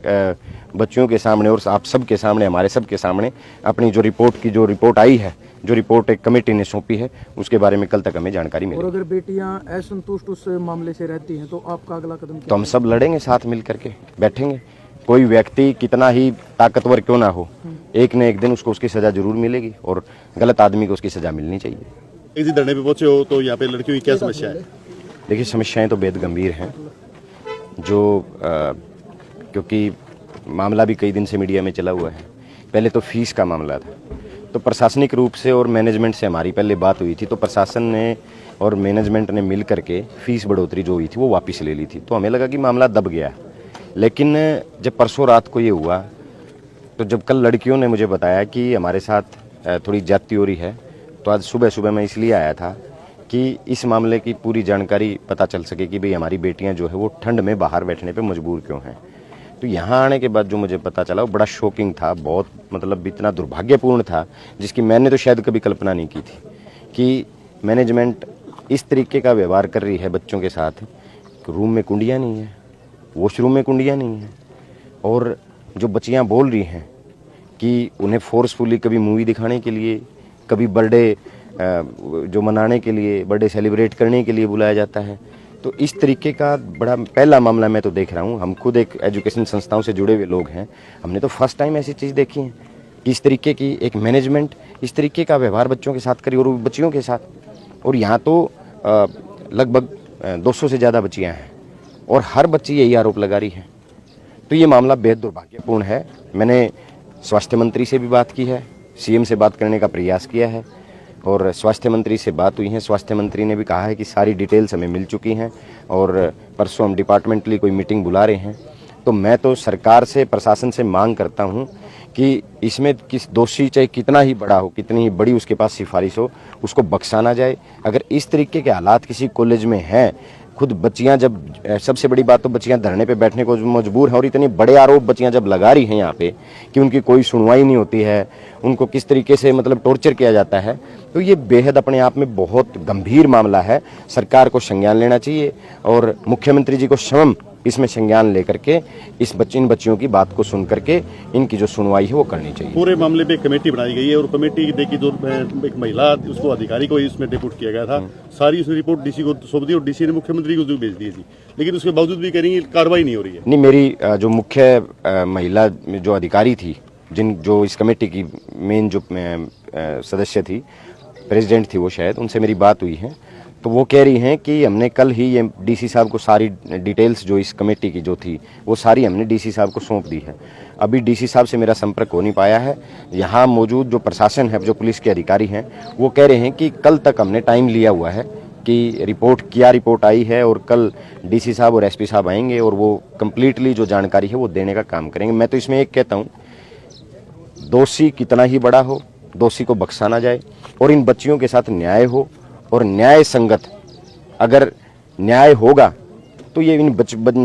बच्चों के सामने और आप सबके सामने, हमारे सबके सामने अपनी जो रिपोर्ट आई है, जो रिपोर्ट एक कमेटी ने सौंपी है, उसके बारे में कल तक हमें जानकारी मिलेगी। और अगर बेटियां असंतुष्ट उस मामले से रहती हैं तो आपका अगला कदम क्या? तो हम सब लड़ेंगे, साथ मिल करके बैठेंगे। कोई व्यक्ति कितना ही ताकतवर क्यों ना हो, एक न एक दिन उसको उसकी सजा जरूर मिलेगी और गलत आदमी को उसकी सजा मिलनी चाहिए। इसी धरने पे पहुंचे हो तो यहाँ पे लड़कियों की क्या समस्या है? देखिए, समस्याएं तो बेहद गंभीर हैं, जो क्योंकि मामला भी कई दिन से मीडिया में चला हुआ है। पहले तो फीस का मामला था, तो प्रशासनिक रूप से और मैनेजमेंट से हमारी पहले बात हुई थी, तो प्रशासन ने और मैनेजमेंट ने मिल करके फीस बढ़ोतरी जो हुई थी वो वापस ले ली थी। तो हमें लगा कि मामला दब गया। लेकिन जब परसों रात को ये हुआ, तो जब कल लड़कियों ने मुझे बताया कि हमारे साथ थोड़ी ज्यादती हो रही है, तो आज सुबह सुबह मैं इसलिए आया था कि इस मामले की पूरी जानकारी पता चल सके कि भाई हमारी बेटियां जो है वो ठंड में बाहर बैठने पे मजबूर क्यों हैं। तो यहाँ आने के बाद जो मुझे पता चला वो बड़ा शॉकिंग था, बहुत मतलब इतना दुर्भाग्यपूर्ण था, जिसकी मैंने तो शायद कभी कल्पना नहीं की थी कि मैनेजमेंट इस तरीके का व्यवहार कर रही है बच्चों के साथ। रूम में कुंडियाँ नहीं है, वॉशरूम में कुंडियाँ नहीं हैं, और जो बच्चियाँ बोल रही हैं कि उन्हें फोर्सफुली कभी मूवी दिखाने के लिए, कभी बर्थडे जो मनाने के लिए, बर्थडे सेलिब्रेट करने के लिए बुलाया जाता है। तो इस तरीके का बड़ा पहला मामला मैं तो देख रहा हूँ। हम खुद एक एजुकेशन संस्थाओं से जुड़े हुए लोग हैं, हमने तो फर्स्ट टाइम ऐसी चीज़ देखी है कि इस तरीके की एक मैनेजमेंट इस तरीके का व्यवहार बच्चों के साथ करी, और बच्चियों के साथ। और यहाँ तो लगभग 200 से ज़्यादा बच्चियाँ हैं और हर बच्ची यही आरोप लगा रही है। तो ये मामला बेहद दुर्भाग्यपूर्ण है। मैंने स्वास्थ्य मंत्री से भी बात की है, सीएम से बात करने का प्रयास किया है, और स्वास्थ्य मंत्री से बात हुई है। स्वास्थ्य मंत्री ने भी कहा है कि सारी डिटेल्स हमें मिल चुकी हैं और परसों हम डिपार्टमेंटली कोई मीटिंग बुला रहे हैं। तो मैं तो सरकार से, प्रशासन से मांग करता हूं कि इसमें किस दोषी चाहे कितना ही बड़ा हो, कितनी ही बड़ी उसके पास सिफारिश हो, उसको बख्शा ना जाए। अगर इस तरीके के हालात किसी कॉलेज में हैं, खुद बच्चियां जब, सबसे बड़ी बात तो बच्चियां धरने पे बैठने को मजबूर हैं, और इतने बड़े आरोप बच्चियां जब लगा रही हैं यहाँ पे कि उनकी कोई सुनवाई नहीं होती है, उनको किस तरीके से मतलब टॉर्चर किया जाता है, तो ये बेहद अपने आप में बहुत गंभीर मामला है। सरकार को संज्ञान लेना चाहिए और मुख्यमंत्री जी को स्वयं इसमें संज्ञान लेकर के इन बच्चियों की बात को सुन करके इनकी जो सुनवाई है वो करनी चाहिए। पूरे मामले पे कमेटी बनाई गई है और कमेटी देखी जो एक महिला उसको अधिकारी को इसमें डिप्यूट किया गया था, सारी उसने रिपोर्ट डीसी को सौंप दी और डीसी ने मुख्यमंत्री को भेज दी थी, लेकिन उसके बावजूद भी कह रही है कार्रवाई नहीं हो रही है। नहीं, मेरी जो मुख्य महिला जो अधिकारी थी, जो इस कमेटी की मेन जो सदस्य थी, प्रेसिडेंट थी वो, शायद उनसे मेरी बात हुई है, तो वो कह रही हैं कि हमने कल ही ये डीसी साहब को सारी डिटेल्स जो इस कमेटी की जो थी वो सारी हमने डीसी साहब को सौंप दी है। अभी डीसी साहब से मेरा संपर्क हो नहीं पाया है। यहाँ मौजूद जो प्रशासन है, जो पुलिस के अधिकारी हैं, वो कह रहे हैं कि कल तक हमने टाइम लिया हुआ है कि रिपोर्ट आई है, और कल डीसी साहब और एसपी साहब आएंगे और वो कम्प्लीटली जो जानकारी है वो देने का काम करेंगे। मैं तो इसमें एक कहता हूँ, दोषी कितना ही बड़ा हो, दोषी को बख्शा ना जाए और इन बच्चियों के साथ न्याय हो, और न्याय संगत अगर न्याय होगा तो ये इन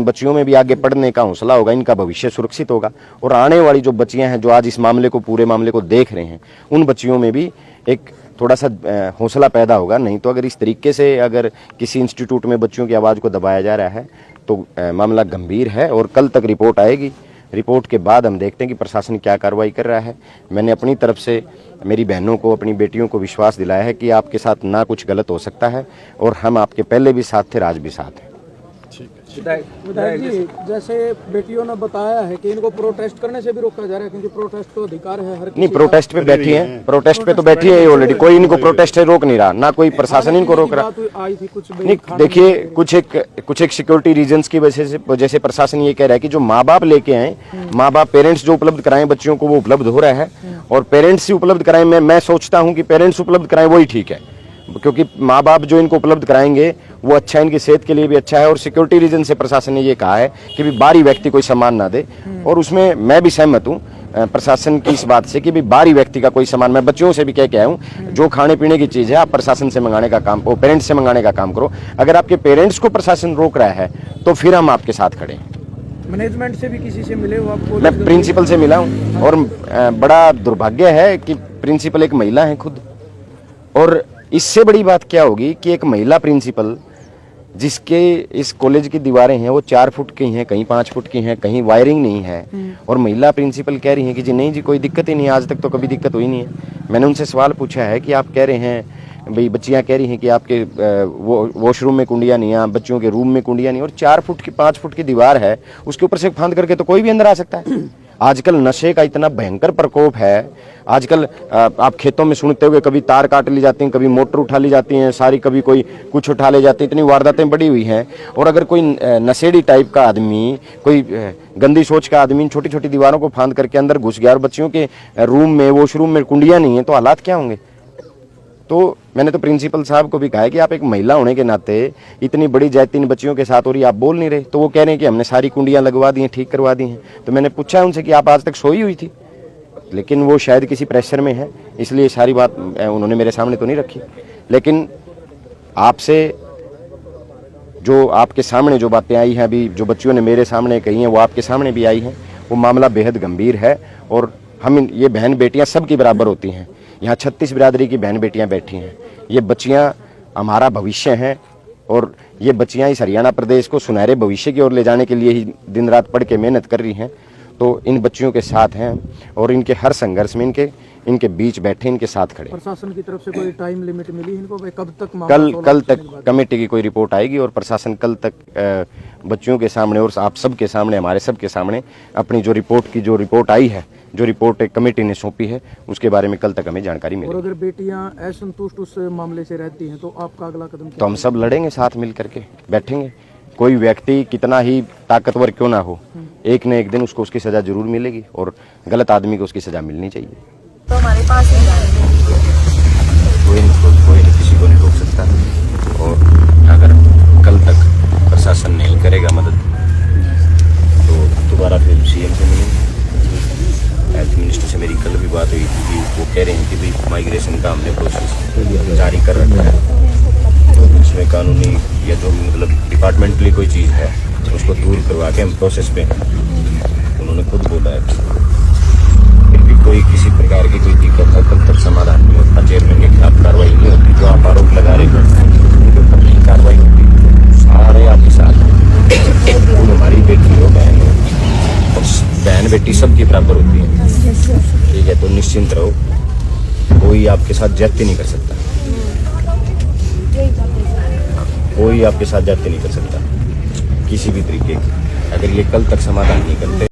बच्चियों में भी आगे पढ़ने का हौसला होगा, इनका भविष्य सुरक्षित होगा, और आने वाली जो बच्चियां हैं जो आज इस मामले को, पूरे मामले को देख रहे हैं, उन बच्चियों में भी एक थोड़ा सा हौसला पैदा होगा। नहीं तो अगर इस तरीके से अगर किसी इंस्टीट्यूट में बच्चियों की आवाज़ को दबाया जा रहा है तो मामला गंभीर है, और कल तक रिपोर्ट आएगी। रिपोर्ट के बाद हम देखते हैं कि प्रशासन क्या कार्रवाई कर रहा है। मैंने अपनी तरफ से मेरी बहनों को, अपनी बेटियों को विश्वास दिलाया है कि आपके साथ ना कुछ गलत हो सकता है, और हम आपके पहले भी साथ थे, आज भी साथ हैं। विधायक जी, जैसे बेटियों ने बताया है कि इनको प्रोटेस्ट करने से भी रोका जा रहा है, क्योंकि प्रोटेस्ट तो अधिकार है हर किसी। नहीं, प्रोटेस्ट पे बैठी है, प्रोटेस्ट पे तो बैठी है ऑलरेडी, कोई इनको प्रोटेस्ट से रोक नहीं रहा, ना कोई प्रशासन इनको रोक रहा। नहीं, देखिए, कुछ एक सिक्योरिटी रीजंस की वजह से प्रशासन ये कह रहा है कि जो माँ बाप लेके आए, माँ बाप, पेरेंट्स जो उपलब्ध कराएं बच्चियों को, वो उपलब्ध हो रहा है, और पेरेंट्स ही उपलब्ध कराएं। मैं सोचता हूँ कि पेरेंट्स उपलब्ध कराएं वही ठीक है, क्योंकि माँ बाप जो इनको उपलब्ध कराएंगे वो अच्छा, इनकी सेहत के लिए भी अच्छा है। और सिक्योरिटी रीजन से प्रशासन ने ये कहा है कि भी बाहरी व्यक्ति कोई सामान ना दे, और उसमें मैं भी सहमत हूँ प्रशासन की इस बात से कि भी बाहरी व्यक्ति का कोई सामान, मैं बच्चों से भी कह के आया हूँ, जो खाने पीने की चीज़ है आप प्रशासन से मंगाने का काम, पेरेंट्स से मंगाने का काम करो। अगर आपके पेरेंट्स को प्रशासन रोक रहा है तो फिर हम आपके साथ खड़े हैं। मैनेजमेंट से भी किसी से मिले हो आपको? मैं प्रिंसिपल से मिला हूँ, और बड़ा दुर्भाग्य है कि प्रिंसिपल एक महिला है खुद, और इससे बड़ी बात क्या होगी कि एक महिला प्रिंसिपल जिसके इस कॉलेज की दीवारें हैं वो 4 फुट की हैं, कहीं 5 फुट की हैं, कहीं वायरिंग नहीं है, और महिला प्रिंसिपल कह रही है कि जी नहीं जी कोई दिक्कत ही नहीं है, आज तक तो कभी दिक्कत हुई नहीं है। मैंने उनसे सवाल पूछा है कि आप कह रहे हैं भाई, बच्चियां कह रही हैं कि आपके वॉशरूम में कुंडियां नहीं है, बच्चों के रूम में कुंडियां नहीं, और 4 फुट की 5 फुट की दीवार है, उसके ऊपर से फांद करके तो कोई भी अंदर आ सकता है। आजकल नशे का इतना भयंकर प्रकोप है, आजकल आप खेतों में सुनते हुए कभी तार काट ली जाती हैं, कभी मोटर उठा ली जाती हैं सारी, कभी कोई कुछ उठा ले जाती है, इतनी वारदातें बढ़ी हुई हैं। और अगर कोई नशेड़ी टाइप का आदमी, कोई गंदी सोच का आदमी छोटी छोटी दीवारों को फांद करके अंदर घुस गया और बच्चियों के रूम में वॉशरूम में कुंडियां नहीं है, तो हालात क्या होंगे। तो मैंने तो प्रिंसिपल साहब को भी कहा है कि आप एक महिला होने के नाते इतनी बड़ी ज्यादती इन बच्चियों के साथ हो रही है, आप बोल नहीं रहे। तो वो कह रहे हैं कि हमने सारी कुंडियां लगवा दी हैं, ठीक करवा दी हैं। तो मैंने पूछा है उनसे कि आप आज तक सोई हुई थी, लेकिन वो शायद किसी प्रेशर में है, इसलिए सारी बात उन्होंने मेरे सामने तो नहीं रखी। लेकिन आपसे जो आपके सामने जो बातें आई हैं अभी, जो बच्चियों ने मेरे सामने कही हैं, वो आपके सामने भी आई हैं, वो मामला बेहद गंभीर है। और हम ये बहन बेटियां सबकी बराबर होती हैं। यहाँ 36 बिरादरी की बहन बेटियां बैठी हैं। ये बच्चियां हमारा भविष्य हैं, और ये बच्चियां इस हरियाणा प्रदेश को सुनहरे भविष्य की ओर ले जाने के लिए ही दिन रात पढ़ के मेहनत कर रही हैं। तो इन बच्चियों के साथ हैं, और इनके हर संघर्ष में इनके बीच बैठे, इनके साथ खड़े। प्रशासन की तरफ से कोई टाइम लिमिट मिली इनको, भाई कब तक मामला कल तक कमेटी की कोई रिपोर्ट आएगी, और प्रशासन कल तक बच्चियों के सामने और आप सबके सामने, हमारे सबके सामने अपनी जो रिपोर्ट आई है, जो रिपोर्ट एक कमेटी ने सौंपी है, उसके बारे में कल तक हमें जानकारी मिलेगी। और अगर बेटियां असंतुष्ट उस मामले से रहती हैं तो आपका अगला कदम क्या? तो हम सब लड़ेंगे, साथ मिल करके बैठेंगे। कोई व्यक्ति कितना ही ताकतवर क्यों ना हो, एक न एक दिन उसको उसकी सजा जरूर मिलेगी, और गलत आदमी को उसकी सजा मिलनी चाहिए। तो हमारे पास ही कोई नहीं किसी को नहीं रोक सकता, और अगर कल तक प्रशासन नहीं करेगा मदद तो दोबारा फिर सीएम से मिलेंगे। हेल्थ मिनिस्टर से मेरी कल भी बात हुई थी कि वो कह रहे हैं कि भाई माइग्रेशन का हमने प्रोसेस जारी कर रखा है, तो इसमें कानूनी या जो मतलब डिपार्टमेंटली कोई चीज़ है उसको दूर करवा के हम प्रोसेस पे हैं। उन्होंने खुद बोला है फिर भी कोई किसी प्रकार की कोई दिक्कत है तब तक समाधान नहीं होता, चेयरमैन के खिलाफ कार्रवाई नहीं होती, जो आप आरोप लगा रहे हैं उनके ऊपर नहीं कार्रवाई होती। सारे आपके साथ हमारी बेटी हो, बहन हो, और बहन बेटी सबकी बराबर होती है, ठीक है। तो निश्चिंत रहो, कोई आपके साथ ज्यादती नहीं कर सकता, कोई आपके साथ ज्यादती नहीं कर सकता किसी भी तरीके की। अगर ये कल तक समाधान नहीं करते